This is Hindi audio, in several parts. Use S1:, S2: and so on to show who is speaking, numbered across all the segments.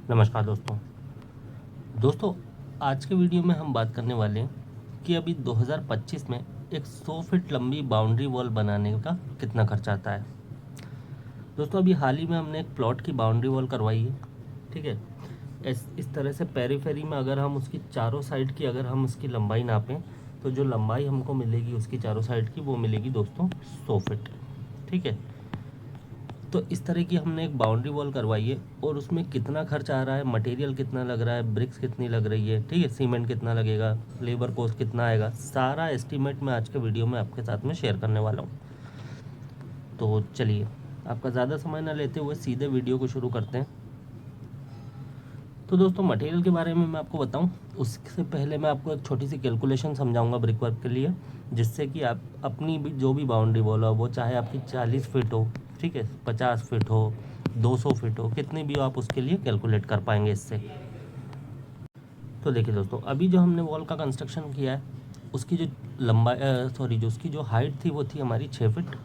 S1: नमस्कार दोस्तों आज के वीडियो में हम बात करने वाले हैं कि अभी 2025 में एक 100 फीट लंबी बाउंड्री वॉल बनाने का कितना खर्चा आता है। दोस्तों अभी हाल ही में हमने एक प्लॉट की बाउंड्री वॉल करवाई है। ठीक है, इस तरह से पेरीफेरी में अगर हम उसकी चारों साइड की अगर हम उसकी लंबाई नापें तो जो लंबाई हमको मिलेगी उसकी चारों साइड की वो मिलेगी दोस्तों 100 फीट। ठीक है, तो इस तरह की हमने एक बाउंड्री वॉल करवाई है और उसमें कितना खर्च आ रहा है, मटेरियल कितना लग रहा है, ब्रिक्स कितनी लग रही है, ठीक है, सीमेंट कितना लगेगा, लेबर कॉस्ट कितना आएगा, सारा एस्टीमेट मैं आज के वीडियो में आपके साथ में शेयर करने वाला हूँ। तो चलिए आपका ज़्यादा समय ना लेते हुए सीधे वीडियो को शुरू करते हैं। तो दोस्तों मटेरियल के बारे में मैं आपको बताऊं उससे पहले मैं आपको एक छोटी सी कैलकुलेशन समझाऊंगा ब्रिक वर्क के लिए, जिससे कि आप अपनी भी जो भी बाउंड्री वॉल हो वो चाहे आपकी 40 फीट हो, ठीक है, 50 फीट हो, 200 फीट हो, कितनी भी हो आप उसके लिए कैलकुलेट कर पाएंगे इससे। तो देखिए दोस्तों अभी जो हमने वॉल का कंस्ट्रक्शन किया है उसकी जो लंबाई जो उसकी जो हाइट थी वो थी हमारी 6 फीट,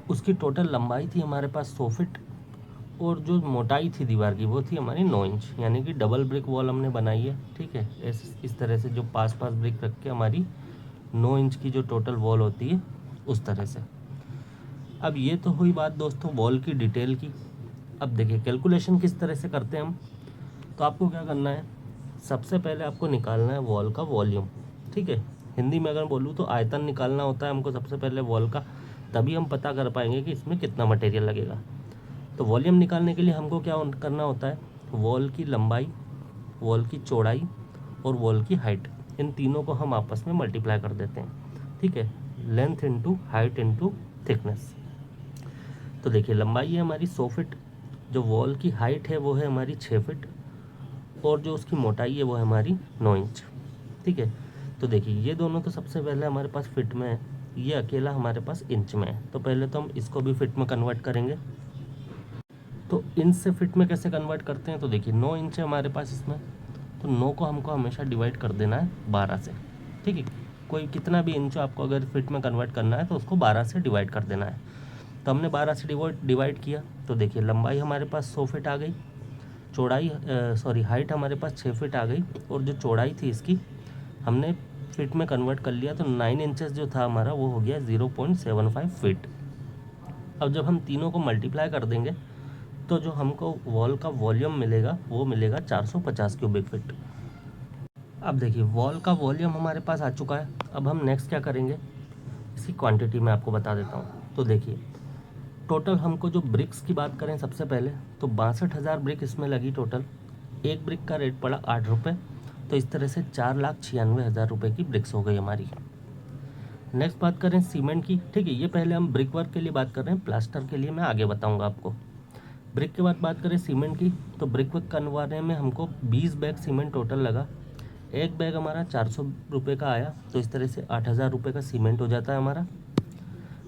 S1: उसकी टोटल लंबाई थी हमारे पास 100 फीट और जो मोटाई थी दीवार की वो थी हमारी 9 इंच, यानी कि डबल ब्रिक वॉल हमने बनाई है। ठीक है, इस तरह से जो पास ब्रिक रख के हमारी 9 इंच की जो टोटल वॉल होती है उस तरह से। अब ये तो हुई बात दोस्तों वॉल की डिटेल की। अब देखिए कैलकुलेशन किस तरह से करते हैं हम। तो आपको क्या करना है, सबसे पहले आपको निकालना है वॉल का वॉल्यूम। ठीक है, हिंदी में अगर बोलूँ तो आयतन निकालना होता है हमको सबसे पहले वॉल का, तभी हम पता कर पाएंगे कि इसमें कितना मटेरियल लगेगा। तो वॉल्यूम निकालने के लिए हमको क्या करना होता है, वॉल की लंबाई, वॉल की चौड़ाई और वॉल की हाइट, इन तीनों को हम आपस में मल्टीप्लाई कर देते हैं। ठीक है, length into height into thickness. तो देखिए लंबाई है हमारी 100 फीट, जो वॉल की हाइट है वो है हमारी 6 फीट और जो उसकी मोटाई है वो है हमारी 9 इंच। ठीक है, तो देखिए ये दोनों तो सबसे पहले हमारे पास फिट में है, ये अकेला हमारे पास इंच में है। तो पहले तो हम इसको भी फिट में कन्वर्ट करेंगे। तो इंच से फिट में कैसे कन्वर्ट करते हैं, तो देखिए 9 इंच है हमारे पास इसमें, तो 9 को हमको हमेशा डिवाइड कर देना है 12 से। ठीक है, कोई कितना भी इंच आपको अगर फिट में कन्वर्ट करना है तो उसको 12 से डिवाइड कर देना है। तो हमने 12 से डिवाइड किया तो देखिए लंबाई हमारे पास 100 फीट आ गई, हाइट हमारे पास 6 फीट आ गई और जो चौड़ाई थी इसकी हमने फीट में कन्वर्ट कर लिया, तो 9 इंचेस जो था हमारा वो हो गया 0.75 फीट। अब जब हम तीनों को मल्टीप्लाई कर देंगे तो जो हमको वॉल का वॉल्यूम मिलेगा वो मिलेगा 450 क्यूबिक फीट। अब देखिए वॉल का वॉल्यूम हमारे पास आ चुका है। अब हम नेक्स्ट क्या करेंगे, इसकी क्वांटिटी मैं आपको बता देता हूँ। तो देखिए टोटल हमको जो ब्रिक्स की बात करें सबसे पहले तो 62,000 ब्रिक इसमें लगी टोटल। एक ब्रिक का रेट पड़ा 8 रुपये, तो इस तरह से 4,96,000 रुपये की ब्रिक्स हो गई हमारी। नेक्स्ट बात करें सीमेंट की। ठीक है, ये पहले हम ब्रिक वर्क के लिए बात कर रहे हैं, प्लास्टर के लिए मैं आगे बताऊंगा आपको। ब्रिक के बाद बात करें सीमेंट की, तो ब्रिक वर्क करवाने में हमको 20 बैग सीमेंट टोटल लगा। एक बैग हमारा 400 रुपये का आया, तो इस तरह से 8,000 रुपये का सीमेंट हो जाता है हमारा।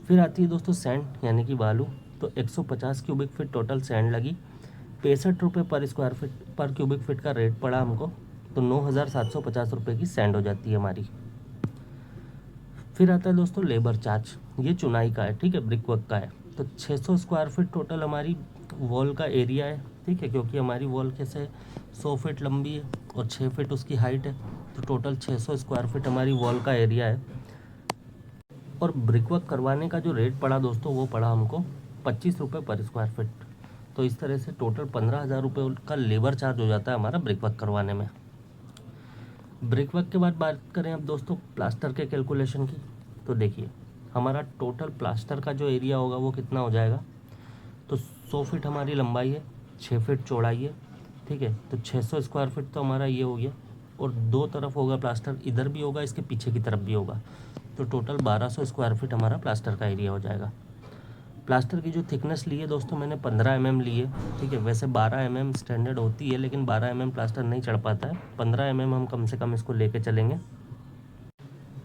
S1: फिर आती है दोस्तों सैंड यानी कि बालू, तो 150 क्यूबिक फीट टोटल सैंड लगी। 65 रुपये पर स्क्वायर फीट पर क्यूबिक फीट का रेट पड़ा हमको, तो 9,750 रुपये की सैंड हो जाती है हमारी। फिर आता है दोस्तों लेबर चार्ज, ये चुनाई का है, ठीक है, ब्रिक वर्क का है। तो 600 स्क्वायर फीट टोटल हमारी वॉल का एरिया है। ठीक है, क्योंकि हमारी वॉल कैसे 100 फीट लंबी है और 6 फीट उसकी हाइट है, तो टोटल 600 स्क्वायर फीट हमारी वॉल का एरिया है। और ब्रिक वर्क करवाने का जो रेट पड़ा दोस्तों वो पड़ा हमको 25 रुपये पर स्क्वायर फीट। तो इस तरह से टोटल 15,000 रुपये का लेबर चार्ज हो जाता है हमारा ब्रिक वर्क करवाने में। ब्रिक वर्क के बाद बात करें अब दोस्तों प्लास्टर के कैलकुलेशन की, तो देखिए हमारा टोटल प्लास्टर का जो एरिया होगा वो कितना हो जाएगा। तो 100 फीट हमारी लंबाई है, 6 फीट चौड़ाई है। ठीक है, तो 600 स्क्वायर फीट तो हमारा ये हो गया और दो तरफ होगा प्लास्टर, इधर भी होगा इसके पीछे की तरफ भी होगा, तो टोटल 1200 स्क्वायर फीट हमारा प्लास्टर का एरिया हो जाएगा। प्लास्टर की जो थिकनेस ली है दोस्तों मैंने 15 mm ली है। ठीक है, वैसे 12 mm स्टैंडर्ड होती है, लेकिन 12 mm प्लास्टर नहीं चढ़ पाता है, 15 mm हम कम से कम इसको लेके चलेंगे।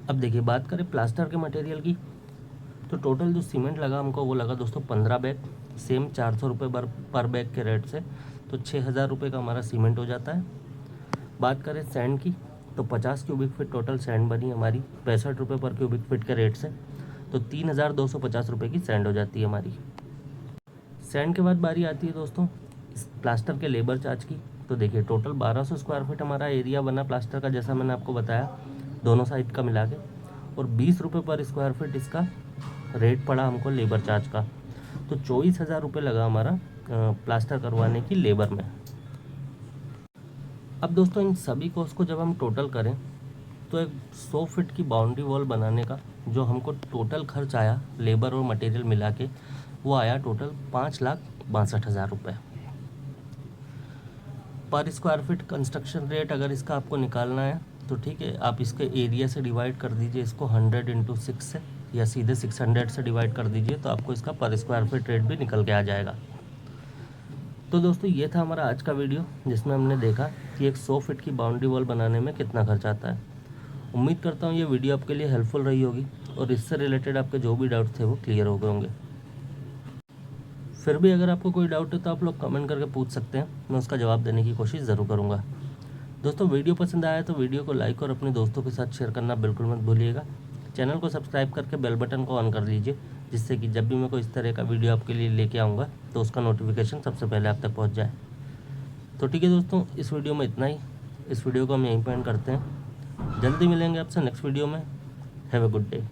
S1: अब देखिए बात करें प्लास्टर के मटेरियल की, तो टोटल जो सीमेंट लगा हमको वो लगा दोस्तों 15 बैग, सेम 400 रुपये पर बैग के रेट से, तो 6,000 रुपये का हमारा सीमेंट हो जाता है। बात करें सैंड की, तो 50 क्यूबिक फीट टोटल सैंड बनी हमारी 65 रुपये पर क्यूबिक फीट के रेट से, तो 3,250 रुपये की सैंड हो जाती है हमारी। सैंड के बाद बारी आती है दोस्तों इस प्लास्टर के लेबर चार्ज की, तो देखिए टोटल 1200 स्क्वायर फीट हमारा एरिया बना प्लास्टर का, जैसा मैंने आपको बताया दोनों साइड का मिला के, और 20 रुपये पर स्क्वायर फीट इसका रेट पड़ा हमको लेबर चार्ज का। तो 24,000 रुपये लगा हमारा प्लास्टर करवाने की लेबर में। अब दोस्तों इन सभी कॉस्ट को जब हम टोटल करें तो एक 100 फीट की बाउंड्री वॉल बनाने का जो हमको टोटल खर्च आया लेबर और मटेरियल मिला के, वो आया टोटल 5,62,000 रुपये पर स्क्वायर फीट। कंस्ट्रक्शन रेट अगर इसका आपको निकालना है तो ठीक है, आप इसके एरिया से डिवाइड कर दीजिए इसको 100 × 6 से, या सीधे 600 से डिवाइड कर दीजिए, तो आपको इसका पर स्क्वायर फीट रेट भी निकल के आ जाएगा। तो दोस्तों ये था हमारा आज का वीडियो, जिसमें हमने देखा कि एक 100 फीट की बाउंड्री वॉल बनाने में कितना खर्च आता है। उम्मीद करता हूँ ये वीडियो आपके लिए हेल्पफुल रही होगी और इससे रिलेटेड आपके जो भी डाउट थे वो क्लियर हो गए होंगे। फिर भी अगर आपको कोई डाउट है तो आप लोग कमेंट करके पूछ सकते हैं, मैं उसका जवाब देने की कोशिश ज़रूर करूँगा। दोस्तों वीडियो पसंद आया तो वीडियो को लाइक और अपने दोस्तों के साथ शेयर करना बिल्कुल मत भूलिएगा। चैनल को सब्सक्राइब करके बेल बटन को ऑन कर लीजिए, जिससे कि जब भी मैं कोई इस तरह का वीडियो आपके लिए लेके आऊँगा तो उसका नोटिफिकेशन सबसे पहले आप तक पहुँच जाए। तो ठीक है दोस्तों, इस वीडियो में इतना ही। इस वीडियो को हम यहीं पर एंड करते हैं। जल्दी मिलेंगे आपसे नेक्स्ट वीडियो में। Have a good day.